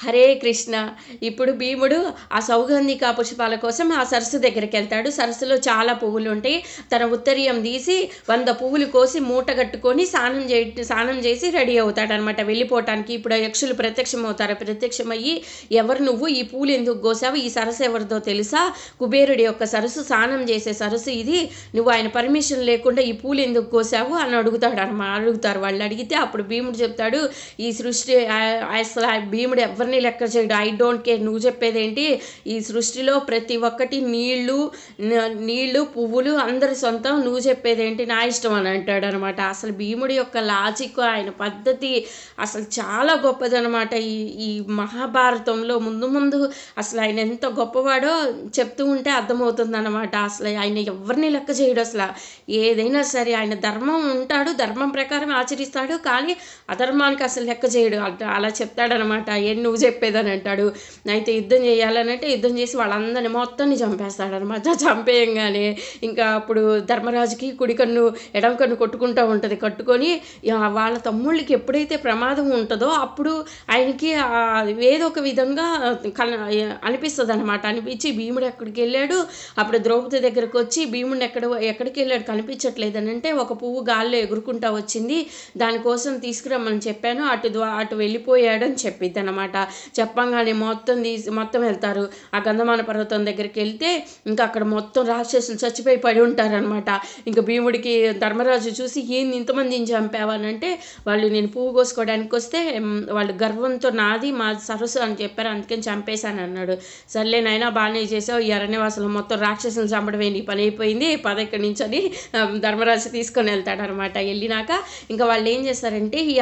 హరే కృష్ణ. ఇప్పుడు భీముడు ఆ సౌగంధిక పుష్పాల కోసం ఆ సరస్సు దగ్గరికెళ్తాడు. సరస్సులో చాలా పువ్వులుంటాయి. తన ఉత్తరీయం తీసి 100 పువ్వులు కోసి మూట కట్టుకొని స్నానం చేసి రెడీ అవుతాడనమాట వెళ్ళిపోవటానికి. ఇప్పుడు ఆ యక్షులు ప్రత్యక్షమవుతారు. ప్రత్యక్షమయ్యి, ఎవరు నువ్వు? ఈ పూలు ఎందుకు కోసావు? ఈ సరస్సు ఎవరిదో తెలుసా? కుబేరుడి యొక్క సరస్సు, స్నానం చేసే సరస్సు ఇది. నువ్వు ఆయన పర్మిషన్ లేకుండా ఈ పూలు ఎందుకు కోసావు అని అడుగుతారు వాళ్ళు. అడిగితే అప్పుడు భీముడు చెప్తాడు, ఈ సృష్టి అసలు భీముడు ఎవరిని లెక్క చేయడు. ఐ డోంట్ కేర్, నువ్వు చెప్పేదేంటి? ఈ సృష్టిలో ప్రతి ఒక్కటి నీళ్లు పువ్వులు అందరి సొంతం, నువ్వు చెప్పేదేంటి? నా ఇష్టం అని అంటాడు అనమాట. అసలు భీముడి యొక్క లాజిక్, ఆయన పద్ధతి అసలు చాలా గొప్పదనమాట. ఈ మహాభారతంలో ముందు అసలు ఆయన ఎంత గొప్పవాడో చెప్తూ ఉంటే అర్థమవుతుందన్నమాట. అసలు ఆయన ఎవరిని లెక్క చేయడు. అసలు ఏదైనా సరే ఆయన ధర్మం ఉంటాడు, ధర్మం ప్రకారం ఆచరిస్తాడు, కానీ అధర్మానికి అసలు లెక్క చేయడు. అలా చెప్తాడనమాట. ఏం నువ్వు చెప్పేదని అంటాడు. అయితే యుద్ధం చేయాలని అంటే యుద్ధం చేసి వాళ్ళందరినీ మొత్తాన్ని చంపేస్తాడనమాట. చంపేయంగానే ఇంకా అప్పుడు ధర్మరాజుకి కుడి కన్ను ఎడమ కన్ను కొట్టుకుంటూ ఉంటుంది. కట్టుకొని వాళ్ళ తమ్ముళ్ళకి ఎప్పుడైతే ప్రమాదం ఉంటుందో అప్పుడు ఆయనకి ఏదో ఒక విధంగా అనిపిస్తుంది అనమాట. అనిపించి భీముడు ఎక్కడికి వెళ్ళాడు? అప్పుడు ద్రౌపది దగ్గరకు వచ్చి భీముడిని ఎక్కడికి వెళ్ళాడు కనిపించట్లేదని అంటే, ఒక పువ్వు గాల్లో ఎగురుకుంటా వచ్చింది, దానికోసం తీసుకురమ్మని చెప్పాను, అటు వెళ్ళిపోయాడు అని చెప్పిద్ది అనమాట. చెప్పంగానే మొత్తం వెళ్తారు. ఆ గంధమాన పర్వతం దగ్గరికి వెళ్తే ఇంకా అక్కడ మొత్తం రాక్షసులు చచ్చిపోయి పడి ఉంటారనమాట. ఇంకా భీముడికి ధర్మరాజు చూసి, ఏంది ఇంతమందిని చంపావనంటే, వాళ్ళు నేను పువ్వు కోసుకోవడానికి వస్తే వాళ్ళు గర్వంతో నాది మా సరస్సు అని చెప్పారు, అందుకని చంపేశాను అన్నాడు. సర్లే నాయనా, బాగానే చేసావు, ఈ అరణ్యవాసులు మొత్తం రాక్షసులు చంపడమే నీ పని అయిపోయింది, పద ఇక్కడి నుంచి అని ధర్మరాజు తీసుకొని వెళ్తాడనమాట. వెళ్ళినాక ఇంకా వాళ్ళు ఏం చేస్తారంటే, ఈ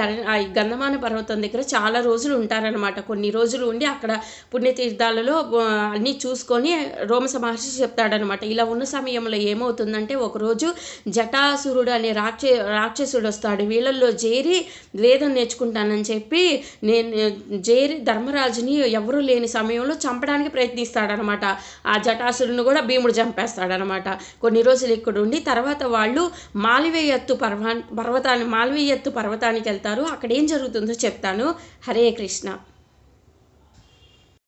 గంధమాన పర్వతం దగ్గర చాలా రోజులు ఉంటారనమాట. కొన్ని రోజులు ఉండి అక్కడ పుణ్యతీర్థాలలో అన్నీ చూసుకొని రోమస మహర్షి చెప్తాడనమాట. ఇలా ఉన్న సమయంలో ఏమవుతుందంటే, ఒకరోజు జటాసురుడు అనే రాక్షసుడు వస్తాడు. వీళ్ళల్లో చేరి వేదం నేర్చుకుంటానని చెప్పి ధర్మరాజుని ఎవరూ లేని సమయంలో చంపడానికి ప్రయత్నిస్తాడనమాట. ఆ జటాసురుని కూడా భీముడు చంపేస్తాడనమాట. కొన్ని రోజులు ఇక్కడ ఉండి తర్వాత వాళ్ళు మాల్వేయత్తు పర్వతానికి వెళ్తారు. అక్కడ ఏం జరుగుతుందో చెప్తాను. హరే కృష్ణ.